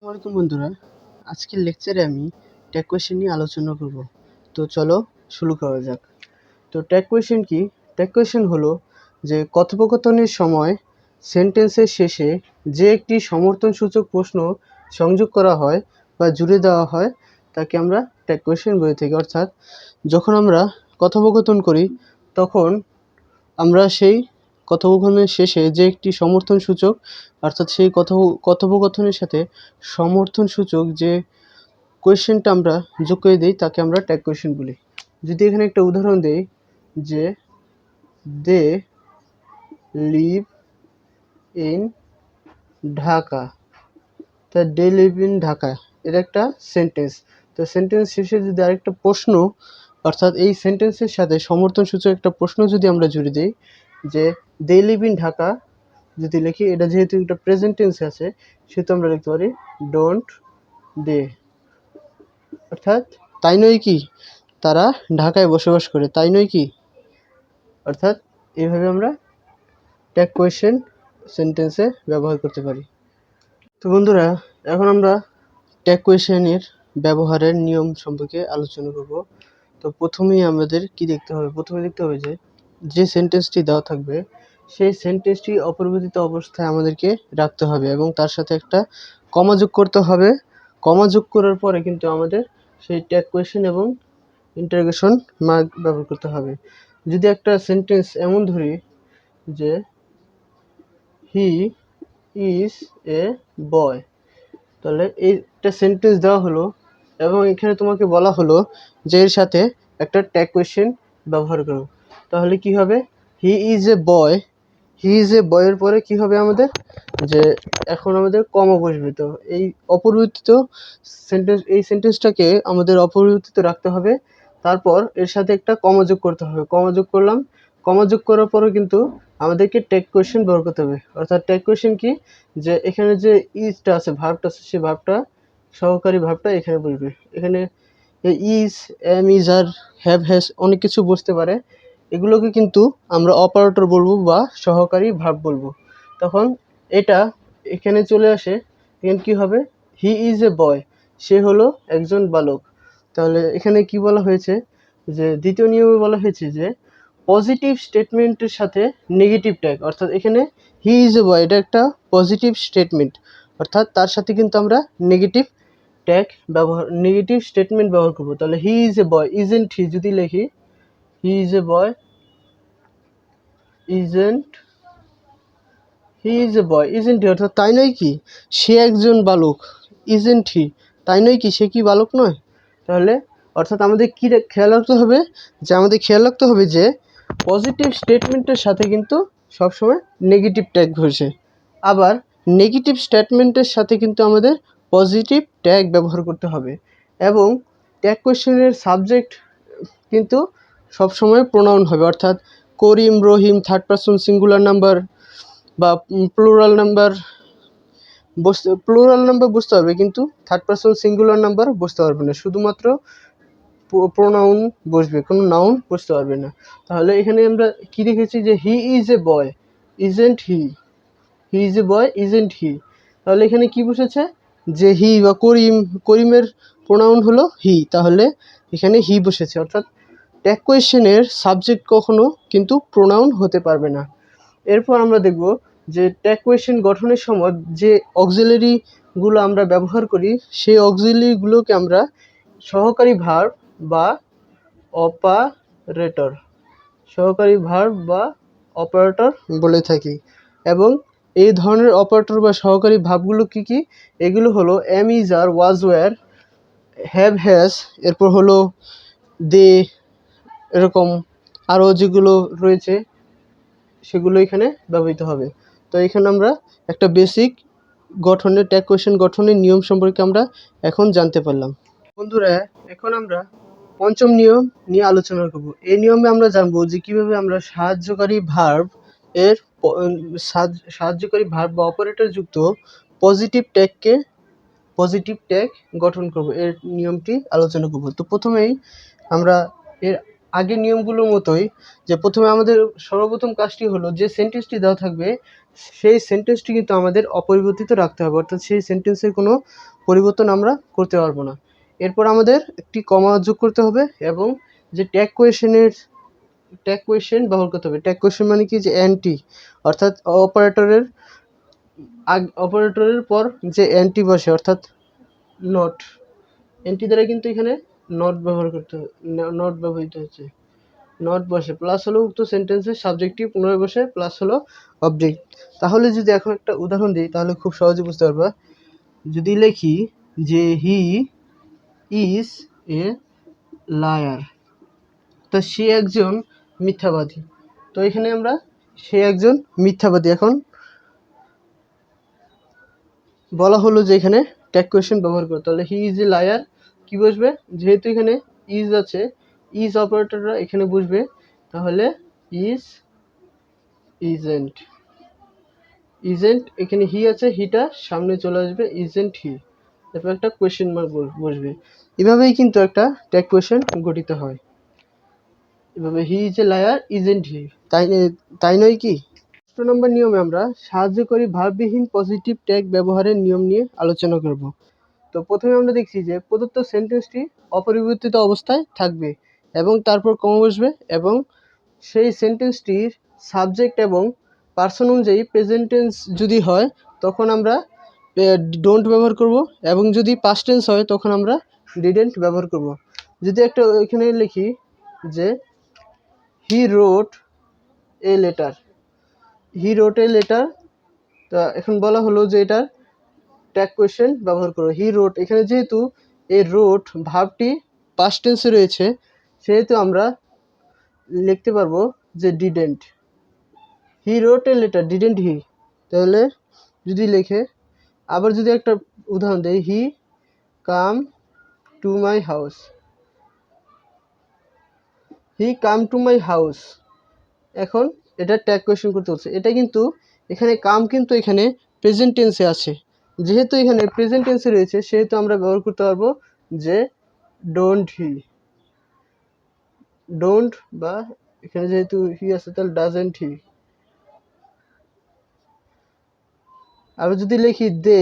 আসসালামাইকুম বন্ধুরা, আজকের লেকচারে আমি ট্যাগ কোয়েশ্চেন নিয়ে আলোচনা করব। তো চলো শুরু করা যাক। তো ট্যাগ কোয়েশ্চেন কি? ট্যাগ কোয়েশ্চেন হলো যে কথোপকথনের সময় সেন্টেন্সের শেষে যে একটি সমর্থনসূচক প্রশ্ন সংযোগ করা হয় বা জুড়ে দেওয়া হয় তাকে আমরা ট্যাগ কোয়েশ্চেন বলে থাকি। অর্থাৎ যখন আমরা কথোপকথন করি তখন আমরা সেই কথোপকথনের শেষে যে একটি সমর্থনসূচক অর্থাৎ সেই কথোপকথনের সাথে সমর্থনসূচক যে কোয়েশ্চেনটা আমরা যোগ করে দিই তাকে আমরা ট্যাগ কোয়েশ্চেন বলি। যদি এখানে একটা উদাহরণ দেই যে দে লিভ ইন ঢাকা, তা দে লিভ ইন ঢাকা এটা একটা সেন্টেন্স। তো সেন্টেন্স শেষে যদি আরেকটা প্রশ্ন অর্থাৎ এই সেন্টেন্সের সাথে সমর্থনসূচক একটা প্রশ্ন যদি আমরা জুড়ে দিই যে দে লিভ ইন ঢাকা যদি লিখি, এটা যেহেতু একটা প্রেজেন্ট টেন্সে আছে সেহেতু আমরা লিখতে পারি ডোন্ট দে, অর্থাৎ তাই নয় কি তারা ঢাকায় বসবাস করে, তাই নয় কি। অর্থাৎ এইভাবে আমরা ট্যাগ কোয়েশ্চেন সেন্টেন্সে ব্যবহার করতে পারি। তো বন্ধুরা, এখন আমরা ট্যাগ কোয়েশ্চেনের ব্যবহারের নিয়ম সম্পর্কে আলোচনা করব। তো প্রথমেই আমাদের কি দেখতে হবে? প্রথমে দেখতে হবে যে সেন্টেন্সটি দেওয়া থাকবে সেই সেন্টেন্সটি অপরিবর্তিত অবস্থায় আমাদেরকে রাখতে হবে এবং তার সাথে একটা কমা যোগ করতে হবে। কমা যোগ করার পরে কিন্তু আমাদের সেই ট্যাগ কোয়েশ্চেন এবং ইন্টারোগেশন মার্ক ব্যবহার করতে হবে। যদি একটা সেন্টেন্স এমন ধরি যে হি ইজ এ বয়, তাহলে এইটা সেন্টেন্স দেওয়া হলো এবং এখানে তোমাকে বলা হলো যে এর সাথে একটা ট্যাগ কোয়েশ্চেন ব্যবহার করো। তাহলে কি হবে? He is a boy, he is a বয়ের পরে কি হবে আমাদের? যে এখন আমাদের কমা বসবে। তো এই অপরিবর্তিত সেন্টেন্স, এই সেন্টেন্সটাকে আমাদের অপরিবর্তিত রাখতে হবে। তারপর এর সাথে একটা কমা যোগ করতে হবে। কমা যোগ করলাম, কমা যোগ করার পরও কিন্তু আমাদেরকে ট্যাগ কোয়েশ্চেন ব্যবহার করতে হবে। অর্থাৎ ট্যাগ কোয়েশ্চেন কি? যে এখানে যে ইজটা আছে, ভার্বটা আছে, সেই ভার্বটা সহকারী ভার্বটা এখানে বসবে। এখানে is, am, is, are, have, has অনেক কিছু বসতে পারে। এগুলোকে কিন্তু আমরা অপারেটর বলবো বা সহকারী ভার্ব বলবো। তখন এটা এখানে চলে আসে, এখানে কি হবে? হি ইজ এ বয়, সে হলো একজন বালক। তাহলে এখানে কি বলা হয়েছে? যে দ্বিতীয় নিয়মে বলা হয়েছে যে পজিটিভ স্টেটমেন্টের সাথে নেগেটিভ ট্যাগ, অর্থাৎ এখানে হি ইজ এ বয় এটা একটা পজিটিভ স্টেটমেন্ট, অর্থাৎ তার সাথে কিন্তু আমরা নেগেটিভ ট্যাগ ব্যবহার, নেগেটিভ স্টেটমেন্ট ব্যবহার করবো। তাহলে he is a boy, isn't he যদি লিখি, he is a boy, isn't he is a boy, isn't he অর্থাৎ তাই নয় কি সে একজন বালক। ইজেন্ট হি তাই নয় কি সে কি বালক নয়? তাহলে অর্থাৎ আমাদের কি খেয়াল রাখতে হবে? যে আমাদের খেয়াল রাখতে হবে যে পজিটিভ স্টেটমেন্টের সাথে কিন্তু সবসময় নেগেটিভ ট্যাগ ঘটছে, আবার নেগেটিভ স্টেটমেন্টের সাথে কিন্তু আমাদের পজিটিভ ট্যাগ ব্যবহার করতে হবে। এবং ট্যাগ কোয়েশ্চেনের সাবজেক্ট কিন্তু সবসময় প্রোনাউন হবে, অর্থাৎ করিম, রহিম, থার্ড পারসন সিঙ্গুলার নাম্বার বা প্লুরাল নাম্বার বুঝতে হবে, কিন্তু থার্ড পারসন সিঙ্গুলার নাম্বার বুঝতে পারবে না, শুধুমাত্র প্রোনাউন বসবে, কোনো নাউন বুঝতে পারবে না। তাহলে এখানে আমরা কি দেখেছি যে he is a boy, isn't he, he is a boy, isn't he. তাহলে এখানে কি বসেছে? যে হি বা করিম, করিমের প্রোনাউন হলো হি, তাহলে এখানে হি বসেছে। অর্থাৎ ট্যাগ কোয়েশ্চেনের সাবজেক্ট কখনো কিন্তু প্রোনাউন হতে পারবে না। এরপর আমরা দেখব যে ট্যাগ কোয়েশ্চেন গঠনের সময় যে অক্সিলারিগুলো আমরা ব্যবহার করি সেই অক্সিলারিগুলোকে আমরা সহকারী ভার্ব বা অপারেটর, সহকারী ভার্ব বা অপারেটর বলে থাকি। এবং এই ধরনের অপারেটর বা সহকারী ভার্বগুলো কি কি? এগুলো হলো am, is, are, was, were, have, has, এরপর হলো দে, এরকম আরও যেগুলো রয়েছে সেগুলো এখানে ব্যবহৃত হবে। তো এখানে আমরা একটা বেসিক গঠনের, ট্যাগ কোয়েশ্চেন গঠনের নিয়ম সম্পর্কে আমরা এখন জানতে পারলাম। বন্ধুরা, এখন আমরা পঞ্চম নিয়ম নিয়ে আলোচনা করব। এই নিয়মে আমরা জানবো যে কিভাবে আমরা সাহায্যকারী ভার্ব এর সাহায্যকারী ভার্ব বা অপারেটর যুক্ত পজিটিভ ট্যাগ গঠন করব, এর নিয়মটি আলোচনা করব। তো প্রথমেই আমরা এর আগের নিয়মগুলোর মতোই, যে প্রথমে আমাদের সর্বপ্রথম কাজটি হলো যে সেন্টেন্সটি দেওয়া থাকবে সেই সেন্টেন্সটি কিন্তু আমাদের অপরিবর্তিত রাখতে হবে, অর্থাৎ সেই সেন্টেন্সের কোনো পরিবর্তন আমরা করতে পারবো না। এরপর আমাদের একটি কমা যোগ করতে হবে এবং যে ট্যাগ কোয়েশ্চেন ব্যবহার করতে হবে। ট্যাগ কোয়েশ্চেন মানে কি, যে অ্যান্টি, অর্থাৎ অপারেটরের পর যে অ্যান্টি বসে, অর্থাৎ নট, অ্যান্টি দ্বারা কিন্তু এখানে নট ব্যবহৃত হচ্ছে। নট বসে প্লাস হলো উক্ত সেন্টেন্সের সাবজেক্টিভ, পুনরায় বসে প্লাস হলো অবজেক্ট। তাহলে যদি এখন একটা উদাহরণ দিই তাহলে খুব সহজে বুঝতে পারবা। যদি লিখি যে হি ইজ এ লায়ার, তো সে একজন মিথ্যাবাদী। তো এখানে আমরা সে একজন মিথ্যাবাদী, এখন বলা হলো যে এখানে ট্যাগ কোয়েশ্চেন ব্যবহার করো, তাহলে হি ইজ এ লায়ার কি বসবে, যেহেতু এখানে ইজ আছে, ইজ অপারেটররা এখানে বসবে, তাহলে ইজ ইজেন্ট, এখানে হি আছে, হিটা সামনে চলে আসবে, ইজেন্ট হি, তারপর একটা কোয়েশ্চেন মার্ক বসবে। এভাবেই কিন্তু একটা ট্যাগ কোয়েশ্চেন গঠিত হয়। এভাবে he is a liar, isn't he, তাই নয় কি? ১০ নম্বর নিয়মে আমরা সাহায্যকারী ভার্ববিহীন পজিটিভ ট্যাগ ব্যবহারের নিয়ম নিয়ে আলোচনা করব। তো প্রথমে আমরা দেখছি যে প্রদত্ত সেন্টেন্সটি অপরিবর্তিত অবস্থায় থাকবে এবং তারপর কমা বসবে এবং সেই সেন্টেন্সটির সাবজেক্ট এবং পার্সন অনুযায়ী প্রেজেন্ট টেন্স যদি হয় তখন আমরা ডোন্ট ব্যবহার করব এবং যদি পাস্ট টেন্স হয় তখন আমরা ডিডেন্ট ব্যবহার করব। যদি একটা এখানে লিখি যে হি রোট এ লেটার, তা এখন বলা হলো যে এটার ট্যাগ কোয়েশ্চেন ব্যবহার করো। হি রোট, এখানে যেহেতু এই রোট ভার্বটি পাস্ট টেন্সে রয়েছে সেহেতু আমরা লিখতে পারবো যে didn't. He wrote a letter, didn't he. তাহলে যদি লিখে আবার যদি একটা উদাহরণ দেই, হি কাম টু মাই হাউস, এখন এটা ট্যাগ কোয়েশ্চেন করতে হচ্ছে। এটা কিন্তু এখানে কাম কিন্তু এখানে প্রেজেন্ট টেন্সে আছে, যেহেতু এখানে প্রেজেন্ট টেন্সে রয়েছে সেহেতু আমরা ব্যবহার করতে পারবো যে ডোন্ট, বা এখানে যেহেতু হি আছে তাহলে ডাজেন্ট হি। আবার যদি লিখি দে,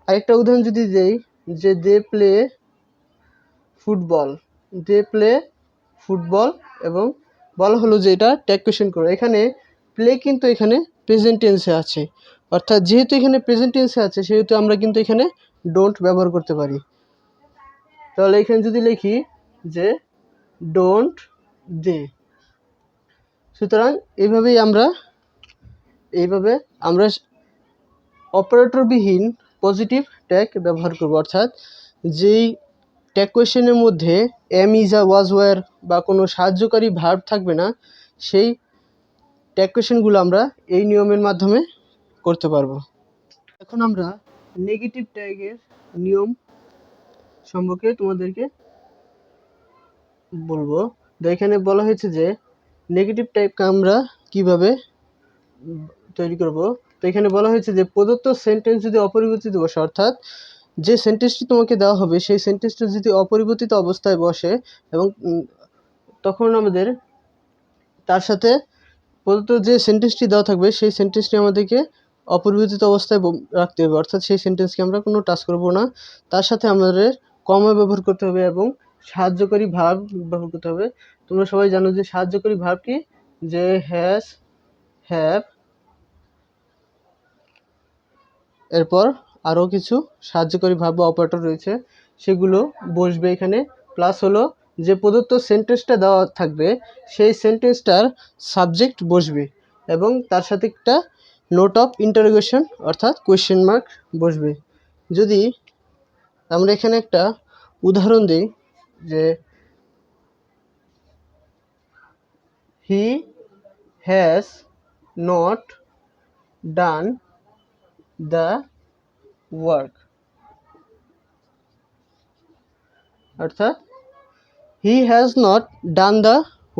আরেকটা উদাহরণ যদি দেই যে দে প্লে ফুটবল এবং বলা হলো যে এটা ট্যাগ কোয়েশ্চেন করো। এখানে প্লে কিন্তু এখানে প্রেজেন্ট টেন্সে আছে, অর্থাৎ যেহেতু এখানে প্রেজেন্ট টেন্সে আছে সেহেতু আমরা কিন্তু এখানে ডোন্ট ব্যবহার করতে পারি। তাহলে এখানে যদি লিখি যে ডোন্ট দে, সুতরাং এইভাবে আমরা অপারেটরবিহীন পজিটিভ ট্যাগ ব্যবহার করব, অর্থাৎ যেই ট্যাগ কোয়েশ্চেনের মধ্যে এম, ইজ, ওয়াজ, ওয়্যার বা কোনো সাহায্যকারী ভার্ব থাকবে না সেই ট্যাগ কোয়েশ্চেনগুলো আমরা এই নিয়মের মাধ্যমে করতে পারবো। এখন আমরা নেগেটিভ ট্যাগের নিয়ম সম্পর্কে তোমাদেরকে বলবো। তো এখানে বলা হয়েছে যে নেগেটিভ ট্যাগকে আমরা কিভাবে তৈরি করব। তো এখানে বলা হয়েছে যে প্রদত্ত সেন্টেন্স যদি অপরিবর্তিত বসে, অর্থাৎ যে সেন্টেন্সটি তোমাকে দেওয়া হবে সেই সেন্টেন্সটা যদি অপরিবর্তিত অবস্থায় বসে এবং তখন আমাদের তার সাথে প্রদত্ত যে সেন্টেন্সটি দেওয়া থাকবে সেই সেন্টেন্সটি আমাদেরকে অপরিবর্তিত অবস্থায় রাখতে হবে, অর্থাৎ সেই সেন্টেন্সকে আমরা কোনো টাচ করব না। তার সাথে আমাদের কমা ব্যবহার করতে হবে এবং সাহায্যকারী ভার্ব ব্যবহার করতে হবে। তোমরা সবাই জানো যে সাহায্যকারী ভার্ব কি, যে হ্যাজ, হ্যাভ, এরপর আরও কিছু সাহায্যকারী ভার্ব বা অপারেটর রয়েছে সেগুলো বসবে এখানে, প্লাস হলো যে প্রদত্ত সেন্টেন্সটা দেওয়া থাকবে সেই সেন্টেন্সটার সাবজেক্ট বসবে এবং তার সাথে একটা নোট অফ ইন্টারোগেশন অর্থাৎ কোয়েশ্চেন মার্ক বসবে। যদি আমরা এখানে একটা উদাহরণ দিই যে he has not done the work, অর্থাৎ he has not done the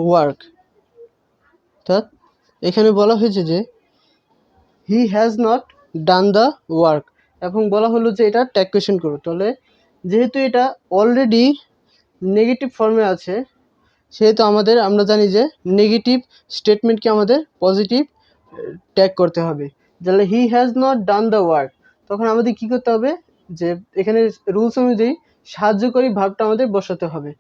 work, অর্থাৎ এখানে বলা হয়েছে যে he has not done the work এবং বলা হলো যে এটা ট্যাগ কোয়েশ্চেন করো। তাহলে যেহেতু এটা অলরেডি নেগেটিভ ফর্মে আছে সেহেতু আমরা জানি যে নেগেটিভ স্টেটমেন্টকে আমাদের পজিটিভ ট্যাগ করতে হবে। তাহলে হি has not done the work, তখন আমাদের কি করতে হবে, যে এখানে রুলস অনুযায়ী সাহায্যকারী ভার্বটা আমাদের বসাতে হবে।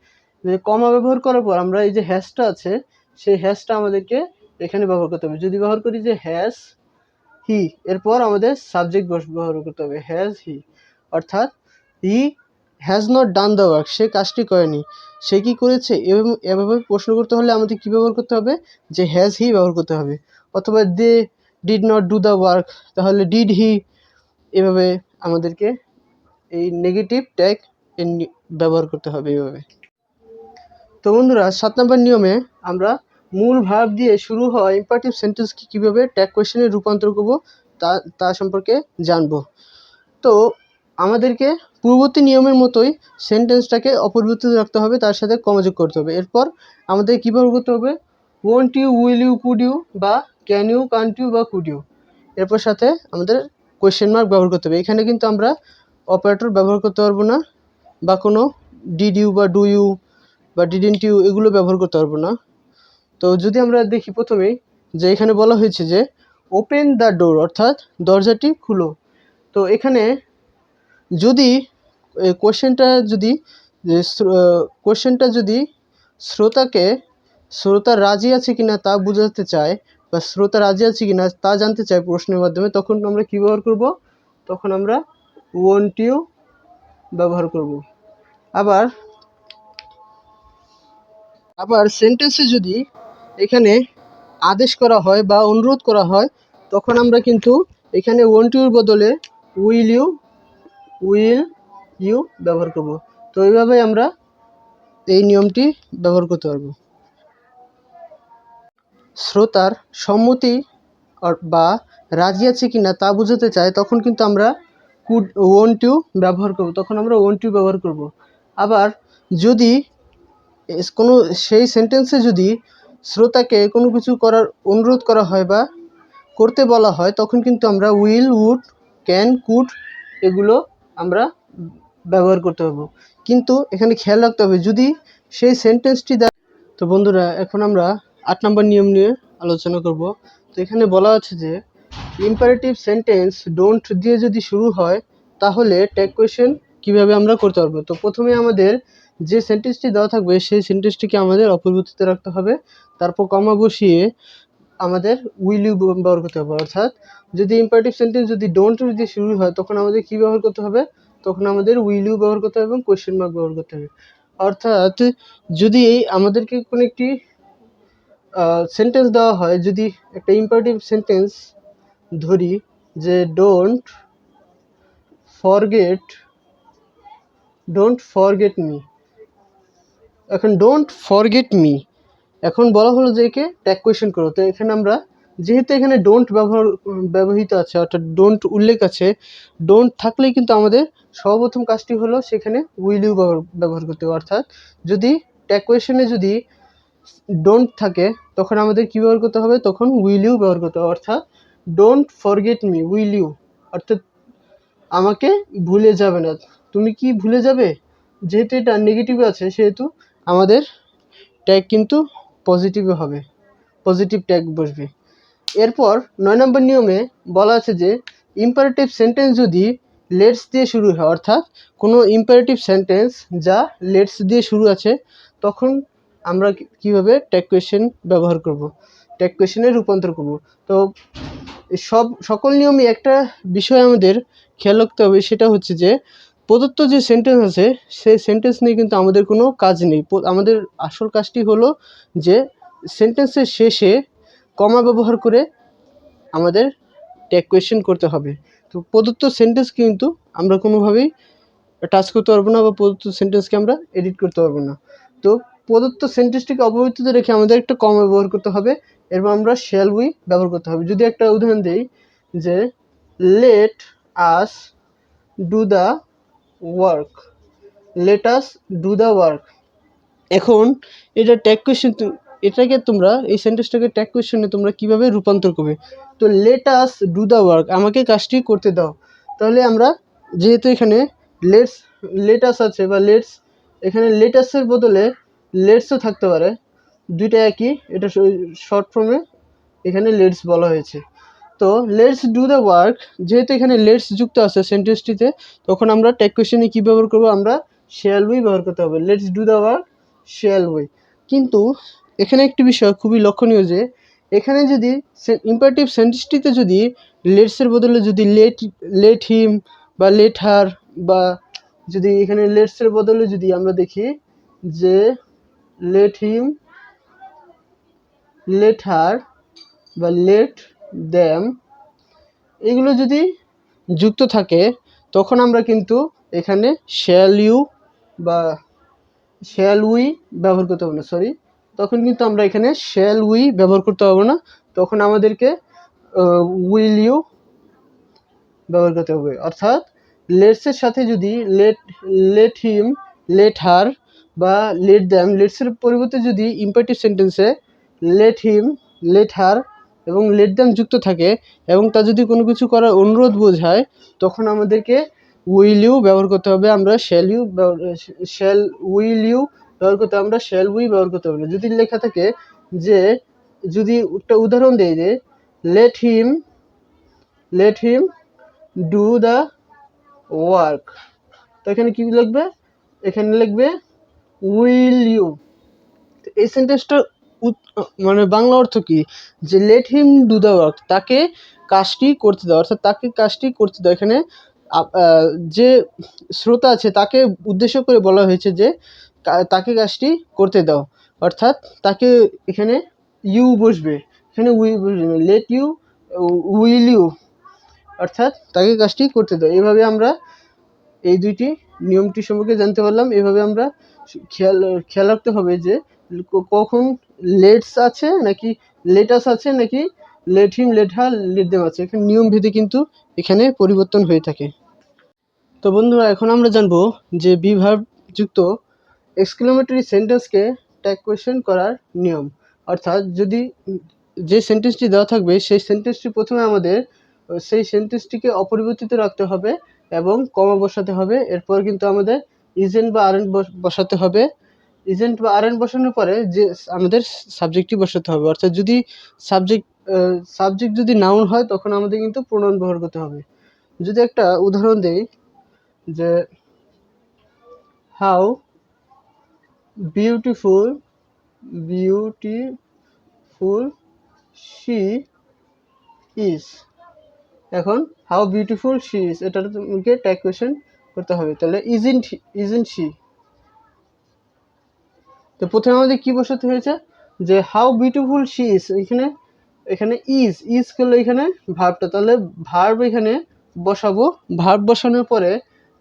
যে কমা ব্যবহার করার পর আমরা এই যে হ্যাজটা আছে, সেই হ্যাজটা আমাদেরকে এখানে ব্যবহার করতে হবে। যদি ব্যবহার করি যে হ্যাজ হি, এরপর আমাদের সাবজেক্ট ব্যবহার করতে হবে হ্যাজ হি, অর্থাৎ he has not done the work, সে কাজটি করেনি, সে কি করেছে, এভাবে প্রশ্ন করতে হলে আমাদের কি ব্যবহার করতে হবে, যে হ্যাজ হি ব্যবহার করতে হবে। অথবা they did not do the work, তাহলে ডিড হি, এভাবে আমাদেরকে এই নেগেটিভ ট্যাগ ব্যবহার করতে হবে এভাবে। তো বন্ধুরা 7 নম্বর নিয়মে আমরা মূল ভার্ব দিয়ে শুরু হওয়া ইম্পারেটিভ সেন্টেন্সকে কীভাবে ট্যাগ কোয়েশ্চেনে রূপান্তর করব তা সম্পর্কে জানব। তো আমাদেরকে পূর্ববর্তী নিয়মের মতোই সেন্টেন্সটাকে অপরিবর্তিত রাখতে হবে, তার সাথে কমা করতে হবে। এরপর আমাদের কী ব্যবহার করতে হবে, won't you, will you, could you, বা ক্যান ইউ, কান্ট ইউ, বা কুড ইউ, এরপর সাথে আমাদের কোয়েশ্চেন মার্ক ব্যবহার করতে হবে। এখানে কিন্তু আমরা অপারেটর ব্যবহার করতে পারবো না, বা কোনো ডিড ইউ বা ডু ইউ বা ডিডেন্ট ইউ এগুলো ব্যবহার করতে পারবো না। তো যদি আমরা দেখি প্রথমেই যে এখানে বলা হয়েছে যে ওপেন দ্য ডোর, অর্থাৎ দরজাটি খুলো। তো এখানে যদি কোয়েশ্চেনটা যদি শ্রোতা রাজি আছে কিনা তা বোঝাতে চায়, বা শ্রোতা রাজি আছে কিনা তা জানতে চায় প্রশ্নের মাধ্যমে, তখন আমরা কী ব্যবহার করব, তখন আমরা ওয়ন্ট ইউ ব্যবহার করব। আবার সেন্টেন্সে যদি এখানে আদেশ করা হয় বা অনুরোধ করা হয়, তখন আমরা কিন্তু এখানে ওয়ন্ট ইউর বদলে উইল ইউ ব্যবহার করব। তো এইভাবে আমরা এই নিয়মটি ব্যবহার করতে পারব। শ্রোতার সম্মতি বা রাজি আছে কিনা তা বোঝাতে চায়, তখন কিন্তু আমরা ওয়ন্ট ইউ ব্যবহার করব, তখন আমরা ওয়ন্ট ইউ ব্যবহার করব। আবার যদি সেই সেন্টেন্সে যদি শ্রোতাকে কোনো কিছু করার অনুরোধ করা হয় বা করতে বলা হয়, তখন কিন্তু আমরা উইল, উড, ক্যান, কুড এগুলো আমরা ব্যবহার করতে পারবো। কিন্তু এখানে খেয়াল রাখতে হবে যদি সেই সেন্টেন্সটি তো বন্ধুরা এখন আমরা 8 নম্বর নিয়ম নিয়ে আলোচনা করব। তো এখানে বলা আছে যে ইম্পারেটিভ সেন্টেন্স ডোন্ট দিয়ে যদি শুরু হয়, তাহলে ট্যাগ কোয়েশ্চেন কীভাবে আমরা করতে পারবো। তো প্রথমে আমাদের যে সেন্টেন্সটি দেওয়া থাকবে সেই সেন্টেন্সটিকে আমাদের অপরিবর্তিত রাখতে হবে, তারপর কমা বসিয়ে আমাদের উইল ইউ ব্যবহার করতে হবে। অর্থাৎ যদি ইম্পারেটিভ সেন্টেন্স যদি ডোন্ট দিয়ে শুরু হয়, তখন আমাদের কী ব্যবহার করতে হবে, তখন আমাদের উইল ইউ ব্যবহার করতে হবে এবং কোয়েশ্চেন মার্ক ব্যবহার করতে হবে। অর্থাৎ যদি আমাদেরকে কোনো একটি সেন্টেন্স দেওয়া হয়, যদি একটা ইম্পারেটিভ সেন্টেন্স ধরি যে ডোন্ট ফরগেট মি, এখন ডোন্ট ফরগেট মি, এখন বলা হলো যে একে ট্যাগ কোয়েশ্চেন করো। তো এখানে আমরা যেহেতু এখানে ডোন্ট ব্যবহৃত আছে, অর্থাৎ ডোন্ট উল্লেখ আছে, ডোন্ট থাকলেই কিন্তু আমাদের সর্বপ্রথম কাজটি হলো সেখানে উইল ইউ ব্যবহার করতে হবে। অর্থাৎ যদি ট্যাগ কোয়েশ্চেনে যদি ডোন্ট থাকে, তখন আমাদের কী ব্যবহার করতে হবে, তখন উইল ইউ ব্যবহার করতে হবে। অর্থাৎ don't forget me, will you, অর্থাৎ আমাকে ভুলে যাবে না, তুমি কি ভুলে যাবে। যেহেতু এটা নেগেটিভে আছে, সেহেতু আমাদের ট্যাগ কিন্তু পজিটিভে হবে, পজিটিভ ট্যাগ বসবে। এরপর 9 নম্বর নিয়মে বলা আছে যে ইম্পারেটিভ সেন্টেন্স যদি লেটস দিয়ে শুরু হয়, অর্থাৎ কোনো ইম্পারেটিভ সেন্টেন্স যা লেটস দিয়ে শুরু আছে, তখন আমরা কীভাবে ট্যাগ কোয়েশ্চেন ব্যবহার করব, ট্যাগ কোয়েশ্চেনে রূপান্তর করব। তো সকল নিয়মে একটা বিষয় আমাদের খেয়াল রাখতে হবে, সেটা হচ্ছে যে প্রদত্ত যে সেন্টেন্স আছে সেই সেন্টেন্স নিয়ে কিন্তু আমাদের কোনো কাজ নেই। আমাদের আসল কাজটি হলো যে সেন্টেন্সের শেষে কমা ব্যবহার করে আমাদের ট্যাগ কোয়েশ্চেন করতে হবে। তো প্রদত্ত সেন্টেন্স কিন্তু আমরা কোনোভাবেই টাচ করতে পারবো না, বা প্রদত্ত সেন্টেন্সকে আমরা এডিট করতে পারবো না। তো প্রদত্ত সেন্টেন্সটিকে অপরিবর্তিত রেখে আমাদের একটা কমা ব্যবহার করতে হবে, এরপর আমরা শ্যাল উই ব্যবহার করতে হবে। যদি একটা উদাহরণ দিই যে let us do the work, let us do the work, এখন এটা ট্যাগ কোয়েশ্চেন, এটাকে তোমরা এই সেন্টেন্সটাকে ট্যাগ কোয়েশ্চেনে তোমরা কীভাবে রূপান্তর করবে। তো let us do the work, আমাকে কাজটি করতে দাও। তাহলে আমরা যেহেতু এখানে লেট আস আছে বা এখানে লেট আসের বদলে লেটসও থাকতে পারে, দুইটা একই, এটা শর্ট ফর্মে এখানে লেটস বলা হয়েছে। তো লেটস ডু দ্য ওয়ার্ক, যেহেতু এখানে লেটস যুক্ত আছে সেন্টেন্সটিতে, তখন আমরা টেক কোয়েশ্চেনে কী ব্যবহার করবো, আমরা শ্যাল উই ব্যবহার করতে হবে। Let's do the work shall we. কিন্তু এখানে একটি বিষয় খুবই লক্ষণীয় যে এখানে যদি ইম্পারেটিভ সেন্টেন্সটিতে যদি লেটসের বদলে যদি লেট হিম বা লেট হার, বা যদি এখানে লেটসের বদলে যদি আমরা দেখি যে লেট হিম, লেট হার বা লেট দ্যাম, এগুলো যদি যুক্ত থাকে তখন আমরা কিন্তু এখানে শ্যাল ইউ বা শ্যাল উই ব্যবহার করতে হবে না, তখন কিন্তু আমরা এখানে শ্যাল উই ব্যবহার করতে হবে না, তখন আমাদেরকে উইল ইউ ব্যবহার করতে হবে। অর্থাৎ লেটসের সাথে যদি লেট হিম, লেট হার বা লেট দ্যাম, লেটসের পরিবর্তে যদি ইম্পারেটিভ সেন্টেন্সে লেট হিম, লেট হার এবং লেট দ্যাম যুক্ত থাকে এবং তা যদি কোনো কিছু করার অনুরোধ বোঝায়, তখন আমাদেরকে উইল ইউ ব্যবহার করতে হবে। আমরা শ্যাল উইল ইউ ব্যবহার করতে, আমরা শ্যাল উই ব্যবহার করতে হবে না। যদি লেখা থাকে যে, যদি একটা উদাহরণ দেয় যে let him do the work, তো এখানে কি লিখবে, এখানে লিখবে উইল ইউ। এই সেন্টেন্সটার মানে বাংলা অর্থ কি, যে let him do the work, তাকে কাজটি করতে দাও, অর্থাৎ তাকে কাজটি করতে দাও। এখানে যে শ্রোতা আছে তাকে উদ্দেশ্য করে বলা হয়েছে যে তাকে কাজটি করতে দাও, অর্থাৎ তাকে এখানে ইউ বসবে, এখানে উই বসবে, লেট ইউ, উইল ইউ, অর্থাৎ তাকে কাজটি করতে দাও। এইভাবে আমরা এই দুইটি নিয়মটি সম্পর্কে জানতে পারলাম। এভাবে আমরা খেয়াল রাখতে হবে যে কখন লেটস আছে নাকি লেটাস আছে নাকি let him, let her, let them আছে, এখানে নিয়ম ভেদে কিন্তু এখানে পরিবর্তন হয়ে থাকে। তো বন্ধুরা, এখন আমরা জানবো যে বি ভার্ব যুক্ত এক্সক্লেমেটরি সেন্টেন্সকে ট্যাগ কোয়েশ্চেন করার নিয়ম। অর্থাৎ যদি যে সেন্টেন্সটি দেওয়া থাকবে সেই সেন্টেন্সটি প্রথমে আমাদের সেই সেন্টেন্সটিকে অপরিবর্তিত রাখতে হবে এবং কমা বসাতে হবে। এরপর কিন্তু আমাদের ইজেন্ট বা আরেন্ট বসাতে হবে। ইজেন্ট বা আরেন্ট বসানোর পরে যে আমাদের সাবজেক্টটি বসাতে হবে। অর্থাৎ যদি সাবজেক্ট যদি নাউন হয় তখন আমাদের কিন্তু প্রোনাউন ব্যবহার করতে হবে। যদি একটা উদাহরণ দেই যে হাউ বিউটিফুল শি ইজ, এখন হাউ বিউটিফুল শি ইজ, এটা তোমাকে ট্যাগ কোয়েশ্চেন করতে হবে। তাহলে ইজেন্ট শি, তো প্রথমে আমাদের কি বসাতে হয়েছে যে হাউ বিউটিফুল শি ইজ, এখানে ইজ করলে এখানে ভার্বটা, তাহলে ভার্ব এখানে বসাবো। ভার্ব বসানোর পরে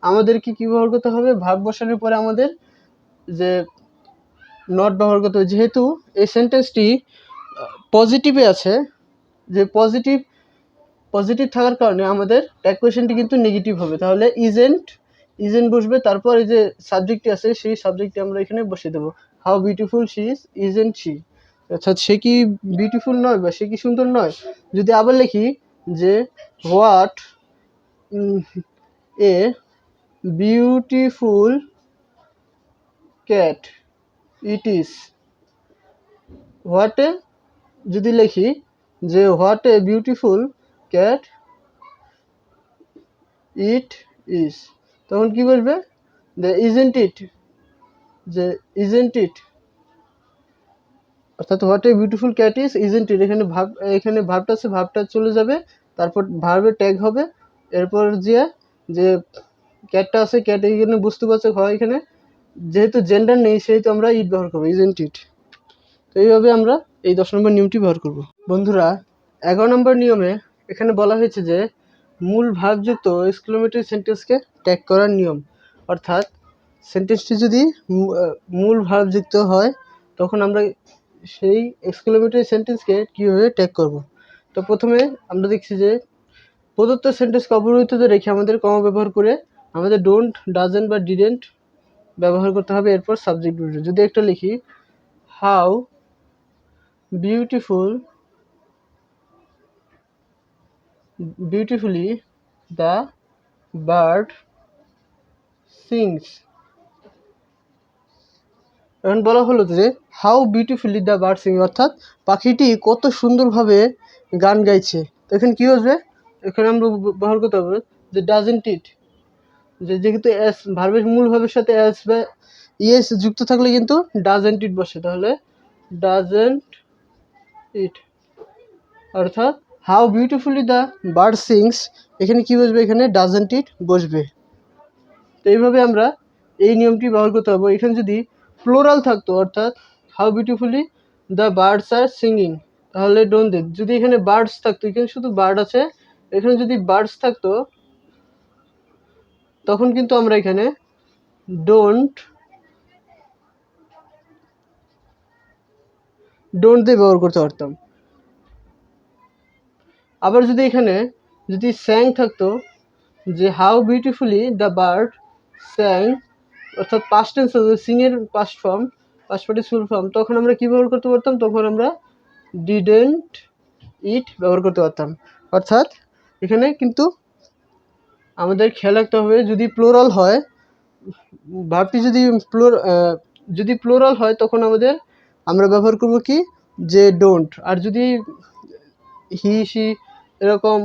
আমাদেরকে কি ব্যবহার করতে হবে, ভার্ব বসানোর পরে আমাদের যে নট ব্যবহার করতে হবে। যেহেতু এই সেন্টেন্সটি পজিটিভে আছে, যে পজিটিভ থাকার কারণে আমাদের ট্যাগ কোয়েশ্চেনটি কিন্তু নেগেটিভ হবে। তাহলে ইজেন্ট বসবে, তারপর এই যে সাবজেক্টটি আছে সেই সাবজেক্টটি আমরা এখানে বসিয়ে দেবো। How beautiful she is, isn't she, অর্থাৎ সে কি বিউটিফুল নয় বা সে কি সুন্দর নয়। যদি আবার লিখি যে what a beautiful cat it is, what a যদি লিখি যে what a beautiful cat it is, তখন কি বলবে, যে ইজেন্ট ইট, অর্থাৎ what a beautiful cat is isn't it, এখানে ভার্বটা আছে, ভার্বটা চলে যাবে, তারপর ভার্বের ট্যাগ হবে, এরপর যে ক্যাটটা আছে, ক্যাট এখানে বস্তুবাচক হয়, এখানে যেহেতু জেন্ডার নেই সেহেতু আমরা ইট ব্যবহার করবো, ইজেন্ট ইট। তো এইভাবে আমরা এই 10 নম্বর নিয়মটি ব্যবহার করব। বন্ধুরা, 11 নম্বর নিয়মে এখানে বলা হয়েছে যে মূল ভার্বযুক্ত এক্সক্লেমেটরি সেন্টেন্সকে ট্যাগ করার নিয়ম। অর্থাৎ সেন্টেন্সটি যদি মূল ভার্বযুক্ত হয় তখন আমরা সেই এক্সক্লেমেটরি সেন্টেন্সকে কীভাবে ট্যাগ করব। তো প্রথমে আমরা দেখছি যে প্রদত্ত সেন্টেন্সকে অপরিবর্তিত রেখে আমাদের কমা ব্যবহার করে আমাদের ডোন্ট, ডাজেন্ট বা ডিডেন্ট ব্যবহার করতে হবে। এরপর সাবজেক্ট বসবে। যদি একটা লিখি how beautifully the bird sings, এখন বলা হলো যে how beautifully the bird Singh, অর্থাৎ পাখিটি কত সুন্দরভাবে গান গাইছে। তো এখানে কী আসবে, এখানে আমরা ব্যবহার করতে হবে যে ডাজেন্ট ইট, যেহেতু এস ভার্বের মূল ভাবের সাথে এস বা ইএস যুক্ত থাকলে কিন্তু ডাজেন্ট ইট বসে, তাহলে ডাজেন্ট ইট, অর্থাৎ how beautifully the bird sings, এখানে কী বসবে, এখানে ডাজেন্ট ইট বসবে। তো এইভাবে আমরা এই নিয়মটি ব্যবহার করতে হবে। এখানে যদি প্লোরাল থাকতো, অর্থাৎ how beautifully the birds are singing, তাহলে ডোন্ট দে, যদি এখানে বার্ডস থাকতো, এখানে শুধু বার্ড আছে, এখানে যদি বার্ডস থাকতো তখন কিন্তু আমরা এখানে ডোন্ট দে ব্যবহার করতে পারতাম। আবার যদি এখানে যদি স্যাং থাকতো, যে হাউ বিউটিফুলি দ্য বার্ড স্যাং, অর্থাৎ পাস্ট টেন্স হবে, সিং এর past form, past participle form, তখন আমরা কী ব্যবহার করতে পারতাম, তখন আমরা ডিডেন্ট ইট ব্যবহার করতে পারতাম। অর্থাৎ এখানে কিন্তু আমাদের খেয়াল রাখতে হবে, যদি প্লোরাল হয়, ভার্বটি যদি প্লোরাল হয় তখন আমরা ব্যবহার করব কি, যে ডোন্ট। আর যদি হি সি এরকম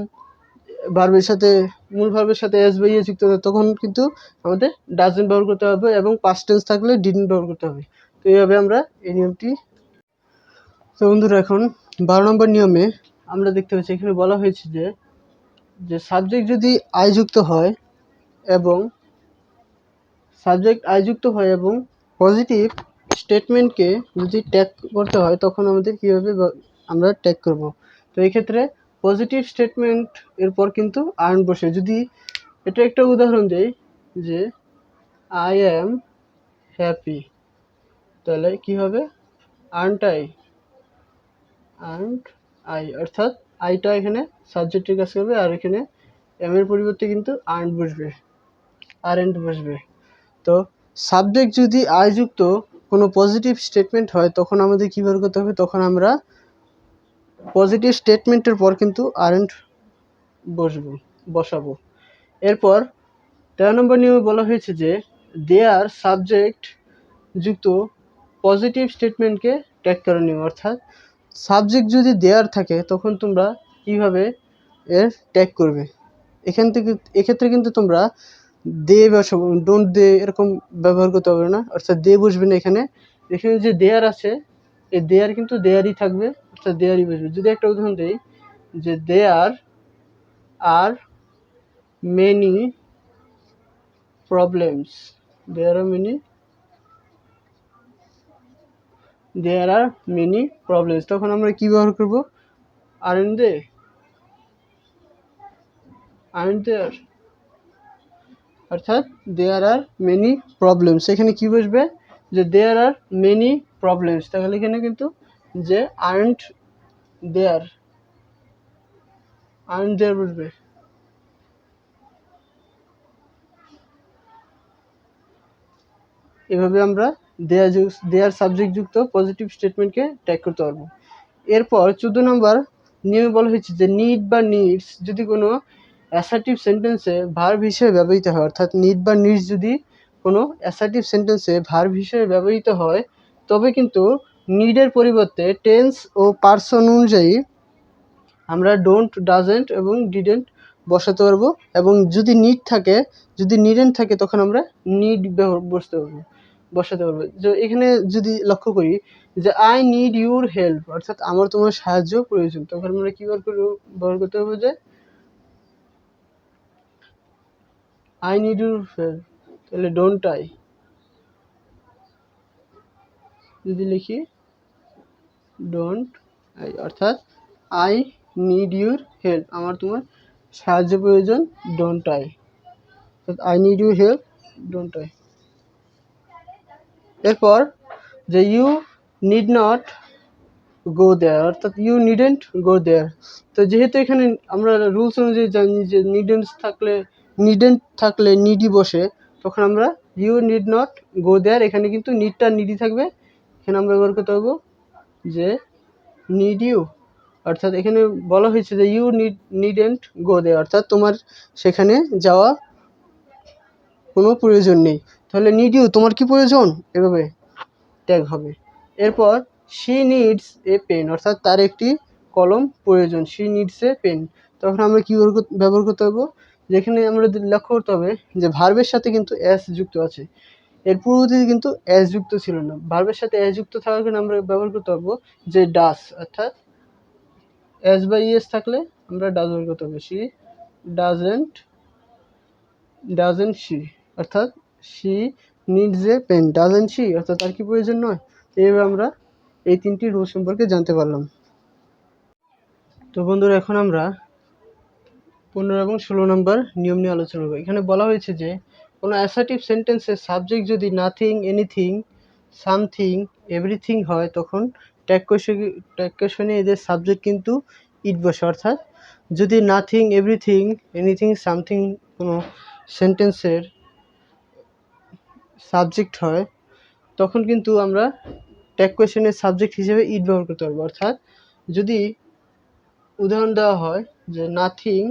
ভার্বের সাথে, মূল ভার্বের সাথে এস বা ইয়ে যুক্ত হবে, তখন কিন্তু আমাদের ডাজেন্ট ব্যবহার করতে হবে এবং পাস্ট টেন্স থাকলে ডিডন্ট ব্যবহার করতে হবে। তো এইভাবে আমরা এই নিয়মটি। তো বন্ধুরা, এখন 12 নম্বর নিয়মে আমরা দেখতে পাচ্ছি, এখানে বলা হয়েছে যে সাবজেক্ট যদি আইযুক্ত হয় এবং পজিটিভ স্টেটমেন্টকে যদি ট্যাগ করতে হয়, তখন আমাদের কীভাবে আমরা ট্যাগ করব। তো এই ক্ষেত্রে পজিটিভ স্টেটমেন্ট এরপর কিন্তু আর্ন বসে। যদি এটা একটা উদাহরণ দেই, যে আই অ্যাম হ্যাপি, তাহলে কী হবে, আর্নড আই, অর্থাৎ আইটা এখানে সাবজেক্টের কাজ করবে, আর এখানে এর পরিবর্তে কিন্তু আর্নড বসবে। তো সাবজেক্ট যদি আইযুক্ত কোনো পজিটিভ স্টেটমেন্ট হয়, তখন আমাদের কী ব্যবহার করতে হবে, তখন আমরা পজিটিভ স্টেটমেন্টের পর কিন্তু আরেন্ট বসাবো। এরপর 13 নম্বর নিয়মে বলা হয়েছে যে দেয়ার সাবজেক্ট যুক্ত পজিটিভ স্টেটমেন্টকে ট্যাগ করে নিও। অর্থাৎ সাবজেক্ট যদি দেয়ার থাকে, তখন তোমরা কীভাবে এর ট্যাগ করবে। এক্ষেত্রে কিন্তু তোমরা দে বসাবো, ডোন্ট দে এরকম ব্যবহার করতে হবে না, অর্থাৎ দে বসবে না। এখানে যে দেয়ার আছে, এই দেয়ার কিন্তু দেয়ারই থাকবে, অর্থাৎ দেয়ারই বসবে। যদি একটা উদাহরণ দিই, যে there are many problems, there are many problems, তখন আমরা কী ব্যবহার করব, আরেন্ট দেয়ার, অর্থাৎ দেয়ার আর মেনি প্রবলেমস, এখানে কী বসবে, যে দেয়ার আর মেনি প্রবলেমস, তাহলে এখানে কিন্তু যে আরেন্ট দেয়ার বসবে। এভাবে আমরা দেয়ার সাবজেক্ট যুক্ত পজিটিভ স্টেটমেন্টকে ট্যাগ করতে পারবো। এরপর 14 নম্বর নিয়মে বলা হয়েছে যে নিড বা নিডস যদি কোনো অ্যাসার্টিভ সেন্টেন্সে ভার্ব হিসেবে ব্যবহৃত হয়, অর্থাৎ নিড বা নিডস যদি কোনো অ্যাসার্টিভ সেন্টেন্সে ভার্ব হিসেবে ব্যবহৃত হয়, তবে কিন্তু নিডের পরিবর্তে টেন্স ও পার্সন অনুযায়ী আমরা ডোন্ট, ডাজেন্ট এবং ডিডেন্ট বসাতে পারবো। এবং যদি নিডেন্ট থাকে, তখন আমরা নিড বসাতে পারবো। যে এখানে যদি লক্ষ্য করি, যে আই নিড ইউর হেল্প, অর্থাৎ আমার তোমার সাহায্য প্রয়োজন, তখন আমরা কী ব্যবহার করতে হবে, যে আই নিড ইউর হেল্প, তাহলে ডোন্ট আই, যদি লিখি ডোন্ট আই, অর্থাৎ আই নিড ইউর হেল্প, আমার তোমার সাহায্য প্রয়োজন, don't I, I need your help, don't I. এরপর যে ইউ নিড নট গো দেয়ার, অর্থাৎ ইউ নিডেন্ট গো দেয়ার। তো যেহেতু এখানে আমরা রুলস অনুযায়ী জানি যে নিডেন্ট থাকলে নিডি বসে, তখন আমরা ইউ নিড নট গো দেয়ার, এখানে কিন্তু নিডটা নিডি থাকবে, এখানে আমরা ব্যবহার করতে পারবো যে নিড ইউ, অর্থাৎ এখানে বলা হয়েছে যে ইউ নিডেন্ট গো দেয়ার, অর্থাৎ তোমার সেখানে যাওয়া কোনো প্রয়োজন নেই। তাহলে নিড ইউ, তোমার কি প্রয়োজন, এভাবে। ট্যাগ হবে। এরপর শি নিডস এ পেন, অর্থাৎ তার একটি কলম প্রয়োজন, শি নিডস এ পেন। তখন আমরা কী ব্যবহার করতে হবে, যেখানে আমরা লক্ষ্য করতে হবে যে ভার্বের সাথে কিন্তু এস যুক্ত আছে, এর পূর্ববর্তীতে কিন্তু এস যুক্ত ছিল না। ভার্বের সাথে এস যুক্ত থাকার কারণে আমরা ব্যবহার করতে পারবো যে ডাস, অর্থাৎ এস বা ইএস থাকলে আমরা ডাজ ব্যবহার করতে হবে। শি ডাজেন্ট শি, অর্থাৎ she needs a pen, doesn't she, অর্থাৎ তার কি প্রয়োজন নয়। এইভাবে আমরা এই 3টি রুল সম্পর্কে জানতে পারলাম। তো বন্ধুরা, এখন আমরা 15 এবং 16 নম্বর নিয়ম নিয়ে আলোচনা করব। এখানে বলা হয়েছে যে কোনো অ্যাসার্টিভ সেন্টেন্সের সাবজেক্ট যদি নাথিং, এনিথিং, সামথিং, এভরিথিং হয়, তখন ট্যাগ কোয়েশনে এদের সাবজেক্ট কিন্তু ইট বসে। অর্থাৎ যদি নাথিং, এভরিথিং, এনিথিং, সামথিং কোনো সেন্টেন্সের সাবজেক্ট হয়, তখন কিন্তু আমরা ট্যাগ কোয়েশনের সাবজেক্ট হিসেবে ইট ব্যবহার করতে পারবো। অর্থাৎ যদি উদাহরণ দেওয়া হয় যে নাথিং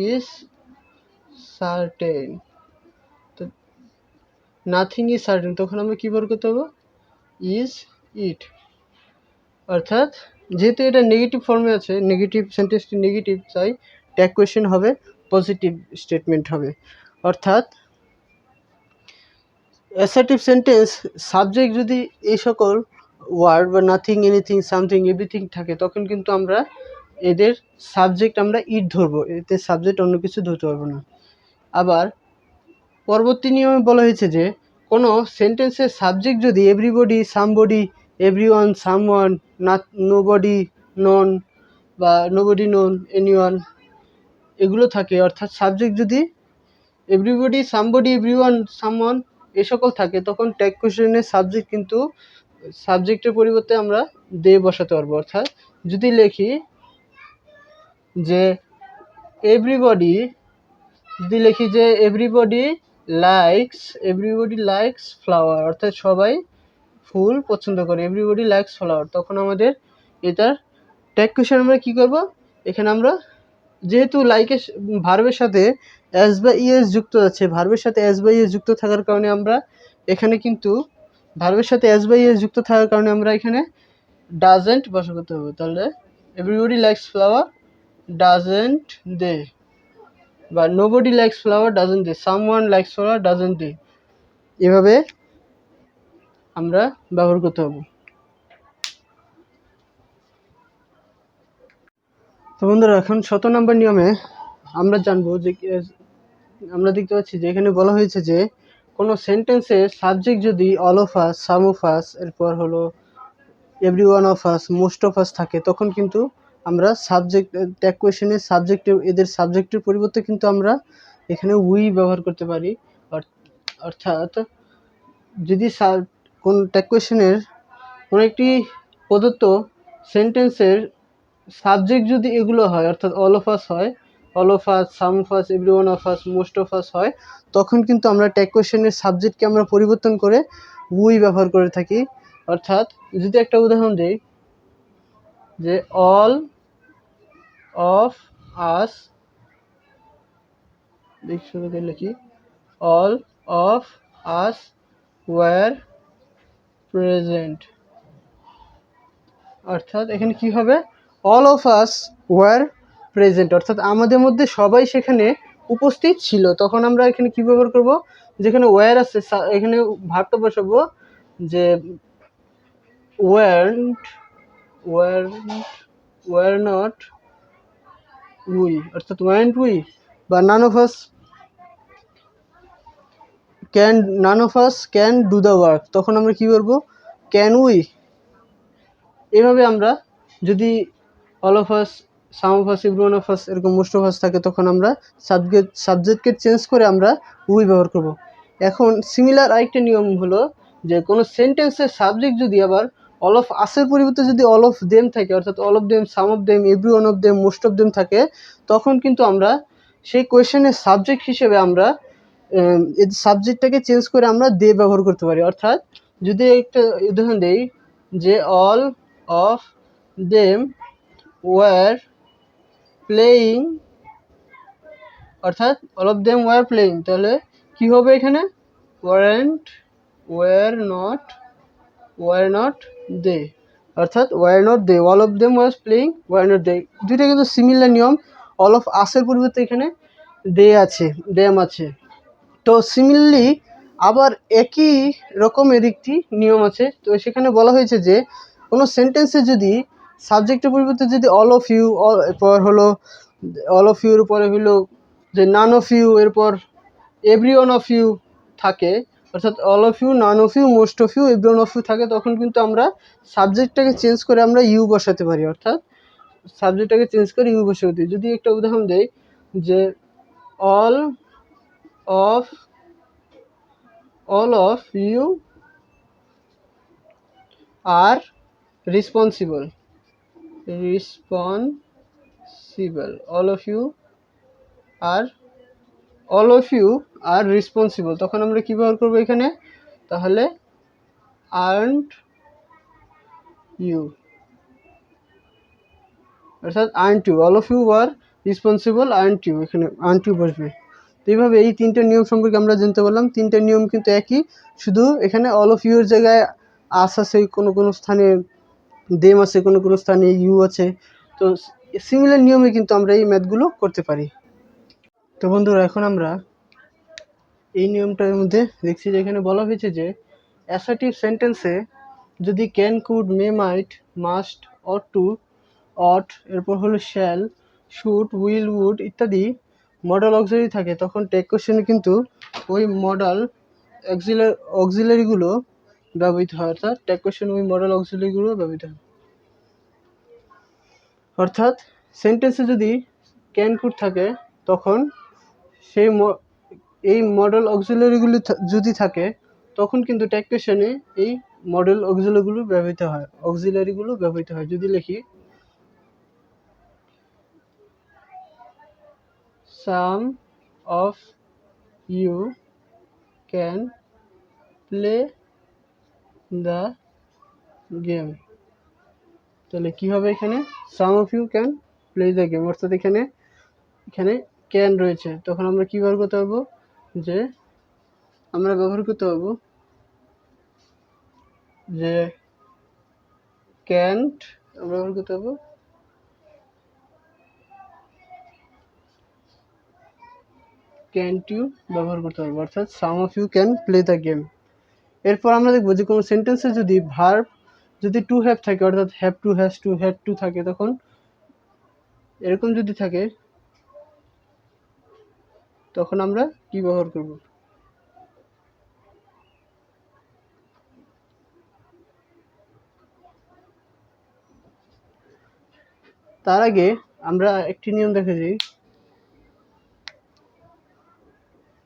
ইজ সার্টেন, তো নাথিং ইজ সার্টেন, তখন আমরা কী ব্যবহার করতে পারবো, ইজ ইট। অর্থাৎ যেহেতু এটা নেগেটিভ ফর্মে আছে, নেগেটিভ সেন্টেন্সটি নেগেটিভ, তাই ট্যাগ কোয়েশন হবে পজিটিভ স্টেটমেন্ট হবে। অর্থাৎ অ্যাসার্টিভ সেন্টেন্স সাবজেক্ট যদি এই সকল ওয়ার্ড বা নাথিং, এনিথিং, সামথিং, এভরিথিং থাকে, তখন কিন্তু আমরা এদের সাবজেক্ট আমরা ইট ধরবো, এতে সাবজেক্ট অন্য কিছু ধরতে পারবো না। আবার পরবর্তী নিয়মে বলা হয়েছে যে কোনো সেন্টেন্সের সাবজেক্ট যদি everybody, somebody, everyone, someone, nobody, none বা নোবডি, নন, এনিওয়ান এগুলো থাকে, অর্থাৎ সাবজেক্ট যদি এভরিবডি, সামবডি, এভরিওয়ান, সামওয়ান এ সকল থাকে, তখন ট্যাগ কোয়েশনের সাবজেক্ট কিন্তু সাবজেক্টের পরিবর্তে আমরা দে বসাতে পারবো। অর্থাৎ যদি লিখি যে এভরিবডি, যদি লিখি যে এভরিবডি লাইকস ফ্লাওয়ার, অর্থাৎ সবাই ফুল পছন্দ করে, এভরিবডি লাইকস ফ্লাওয়ার, তখন আমাদের এটার ট্যাগ কোয়েশন আমরা কী করবো, এখানে আমরা যেহেতু লাইকের ভার্বের সাথে এস বা ইএস যুক্ত আছে, ভার্বের সাথে এস বা ইএস যুক্ত থাকার কারণে আমরা এখানে কিন্তু ভার্বের সাথে এস বা ইএস যুক্ত থাকার কারণে আমরা এখানে ডাজেন্ট বসা করতে হবে। তাহলে everybody likes flower doesn't they, বা nobody likes flower doesn't they, someone likes flower doesn't they, এভাবে আমরা ব্যবহার করতে হবে। তো বন্ধুরা, এখন 17 নম্বর নিয়মে আমরা জানবো যে আমরা দেখতে পাচ্ছি যে এখানে বলা হয়েছে যে কোনো সেন্টেন্সের সাবজেক্ট যদি all of us, some of us, এরপর হলো every one of us, most of us থাকে, তখন কিন্তু আমরা সাবজেক্ট ট্যাগ কোয়েশনের সাবজেক্টের এদের সাবজেক্টের পরিবর্তে কিন্তু আমরা এখানে উই ব্যবহার করতে পারি। অর্থাৎ যদি কোন ট্যাগ কোয়েশনের কোনো একটি প্রদত্ত সেন্টেন্সের সাবজেক্ট যদি এগুলো হয়, অর্থাৎ অল অফ আস হয়, all of us, some of us, every one of us, most of us হয়, তখন কিন্তু আমরা ট্যাগ কোয়েশনের সাবজেক্টকে আমরা পরিবর্তন করে উই ব্যবহার করে থাকি। অর্থাৎ যদি একটা উদাহরণ দিই যে অল অফ আস, শুরুতে লিখি all of us were present, অর্থাৎ এখানে কি হবে, all of us were present, অর্থাৎ আমাদের মধ্যে সবাই সেখানে উপস্থিত ছিল। তখন আমরা এখানে কি ব্যবহার করব, যেখানে ওয়ার আছে এখানে ভার্বটা বসাবো যে ওয়ার নট উই, অর্থাৎ ওয়ারেন্ট উই, বা none of us can do the work, তখন আমরা কি বলবো, ক্যান উই। এভাবে আমরা যদি all of us, some of us, every one of us, এরকম মোস্ট অফ আস থাকে, তখন আমরা সাবজেক্টকে চেঞ্জ করে আমরা উই ব্যবহার করব। এখন সিমিলার আরেকটা নিয়ম হলো যে কোনো সেন্টেন্সের সাবজেক্ট যদি আবার অল অফ আসের পরিবর্তে যদি অল অফ দেম থাকে, অর্থাৎ all of them, some of them, every one of them, most of them থাকে, তখন কিন্তু আমরা সেই কোয়েশনের সাবজেক্ট হিসেবে আমরা এই সাবজেক্টটাকে চেঞ্জ করে আমরা দে ব্যবহার করতে পারি। অর্থাৎ যদি একটা উদাহরণ দেই যে all of them were playing, অর্থাৎ all of them were playing, তাহলে কি হবে, এখানে ওয়ারেন্ট ওয়ার নট দে, অর্থাৎ were not they, all of them was playing were not they. দুইটা কিন্তু সিমিলার নিয়ম, অল অফ আসের পরিবর্তে এখানে দে আছে, দেম আছে। তো সিমিলারলি আবার একই রকমের একটি নিয়ম আছে। তো সেখানে বলা হয়েছে যে কোনো সেন্টেন্সে যদি সাবজেক্টের পরিবর্তে যদি অল অফ ইউ, এরপর হলো অল অফ ইউর পরে হলো যে নান অফ ইউ, এরপর এভরি ওয়ান অফ ইউ থাকে, অর্থাৎ all of you, none of you, most of you, every one of you থাকে, তখন কিন্তু আমরা সাবজেক্টটাকে চেঞ্জ করে আমরা ইউ বসাতে পারি, অর্থাৎ সাবজেক্টটাকে চেঞ্জ করে ইউ বসাতে পারি। যদি একটা উদাহরণ দেই যে all of you are responsible, all of you are responsible, তখন আমরা কি ব্যবহার করবো এখানে, তাহলে আর্নড ইউ, অর্থাৎ aren't you, all of you are responsible, aren't you, এখানে আর্নড ইউ বসবে। তো এইভাবে এই তিনটে নিয়ম সম্পর্কে আমরা জানতে পারলাম। তিনটে নিয়ম কিন্তু একই, শুধু এখানে অল অফ ইউর জায়গায় আস আছে, কোনো কোনো স্থানে দেম আছে, কোনো কোনো স্থানে ইউ আছে। তো সিমিলার নিয়মে কিন্তু আমরা এই ম্যাথগুলো করতে পারি। তো বন্ধুরা, এখন আমরা এই নিয়মটার মধ্যে দেখছি যে এখানে বলা হয়েছে যে অ্যাসার্টিভ সেন্টেন্সে যদি can, could, may, might, must, ought to, ought, এরপর হলো শ্যাল, শুড, উইল, উড ইত্যাদি মডেল অক্সিলারি থাকে, তখন টেক কোশ্চেনে কিন্তু ওই মডেল অক্সিলারিগুলো ব্যবহৃত হয়, অর্থাৎ টেক কোশ্চেনে ওই মডেল অক্সিলারিগুলো ব্যবহৃত হয়। অর্থাৎ সেন্টেন্সে যদি ক্যান, কুড থাকে, তখন সেই এই মডেল অক্সিলারিগুলি যদি থাকে, তখন কিন্তু টেক কোশ্চেনে এই মডেল অক্সিলারিগুলো ব্যবহৃত হয়। যদি লিখি some of you can play the game, তাহলে কি হবে এখানে, some of you can play the game, অর্থাৎ এখানে ক্যান রয়েছে, তখন আমরা কি ব্যবহার করতে পারবো, যে আমরা ব্যবহার করতে পারবো যে ক্যান্ট, আমরা ব্যবহার করতে পারবো ক্যান্ট ইউ ব্যবহার করতে পারবো, অর্থাৎ some of you can play the game. এরপর আমরা দেখবো যে কোনো সেন্টেন্সে যদি ভার্ব যদি টু হ্যাভ থাকে, অর্থাৎ have to, has to, had to থাকে, তখন এরকম যদি থাকে, তখন আমরা কি ব্যবহার করব, তার আগে আমরা একটি নিয়ম দেখে যাই।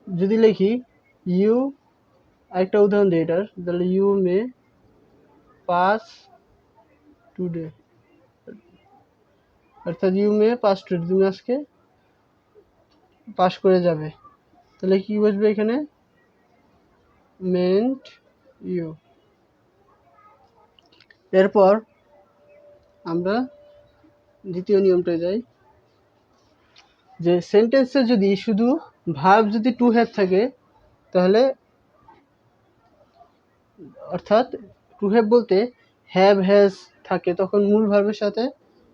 যদি লিখি ইউ, একটা উদাহরণ দিই এটার, তাহলে ইউ মে পাস টুডে, অর্থাৎ ইউ মে পাস টুডে, তুমি আজকে পাস করে যাবে, তাহলে কি বসবে এখানে, মেন্ট ইউ। এরপর আমরা দ্বিতীয় নিয়মটা যাই, যে সেন্টেন্সে যদি শুধু ভার্ব যদি টু হ্যাভ থাকে, তাহলে অর্থাৎ টু হ্যাভ বলতে হ্যাভ, হ্যাজ থাকে তখন মূল ভার্বের সাথে,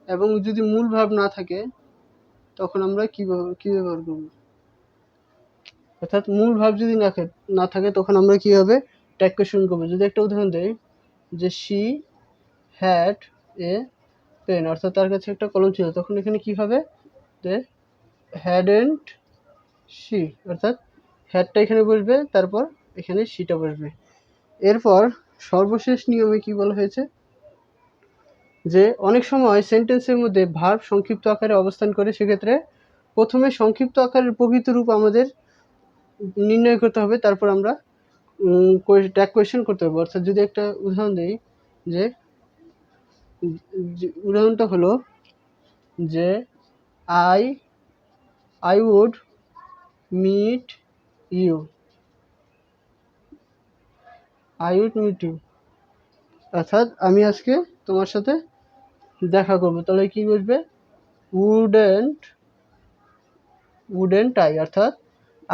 এবং যদি মূল ভার্ব না থাকে, তখন আমরা কি ব্যবহার করব, অর্থাৎ মূল ভার্ব যদি না থাকে, তখন আমরা কিভাবে ট্যাগ কোয়েশ্চন করবো। যদি একটা উদাহরণ দেই যে শি হ্যাড এ পেন, অর্থাৎ তার কাছে একটা কলম ছিল, তখন এখানে কি হবে, যে হ্যাডেন্ট শি, অর্থাৎ হ্যাডটা এখানে বসবে, তারপর এখানে শিটা বসবে। এরপর সর্বশেষ নিয়মে কি বলা হয়েছে, যে অনেক সময় সেন্টেন্সের মধ্যে ভার্ব সংক্ষিপ্ত আকারে অবস্থান করে, সেক্ষেত্রে প্রথমে সংক্ষিপ্ত আকারের প্রকৃত রূপ আমাদের নির্ণয় করতে হবে, তারপর আমরা ট্যাগ কোয়েশ্চেন করতে হবে। অর্থাৎ যদি একটা উদাহরণ দিই, যে উদাহরণটা হলো যে আই উড মিট ইউ, অর্থাৎ আমি আজকে তোমার সাথে দেখা করবো, তাহলে কি বসবে, উডেন্ট আই, অর্থাৎ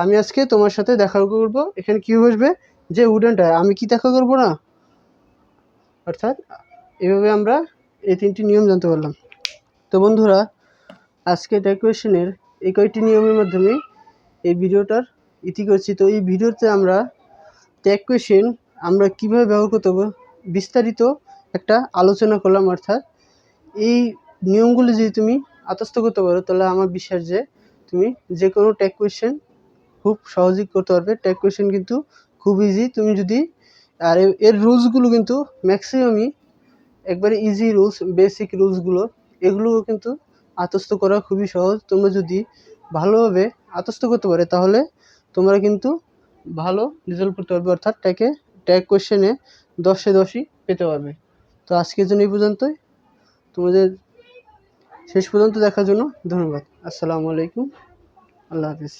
আমি আজকে তোমার সাথে দেখা করব, এখানে কি বসবে, যে উডেনটা আমি কি দেখা করব না, অর্থাৎ এভাবে আমরা এই 3টি নিয়ম জানতে পারলাম। তো বন্ধুরা, আজকে ট্যাগ কোয়েশ্চেনের এই কয়টি নিয়মের মাধ্যমে এই ভিডিওটার ইতি করছি। তো এই ভিডিওতে আমরা ট্যাগ কোয়েশ্চেন আমরা কীভাবে ব্যবহার করতে হবে বিস্তারিত একটা আলোচনা করলাম। অর্থাৎ এই নিয়মগুলি যদি তুমি আত্মস্থ করতে পারো তাহলে আমার বিশ্বাস যে তুমি যে কোনো ট্যাগ কোয়েশ্চেন খুব সহজেই করতে পারবে। ট্যাগ কোয়েশ্চেন কিন্তু খুব ইজি, তুমি যদি আর এর রুলসগুলো কিন্তু ম্যাক্সিমামই একবারে ইজি রুলস, বেসিক রুলসগুলো, এগুলোও কিন্তু আত্মস্থ করা খুবই সহজ। তোমরা যদি ভালোভাবে আত্মস্থ করতে পারে তাহলে তোমরা কিন্তু ভালো রেজাল্ট করতে পারবে, অর্থাৎ ট্যাগ কোয়েশ্চেনে 10-এ 10ই পেতে পারবে। তো আজকের জন্য এই পর্যন্তই। তোমাদের শেষ পর্যন্ত দেখার জন্য ধন্যবাদ। আসসালামু আলাইকুম, আল্লাহ হাফিজ।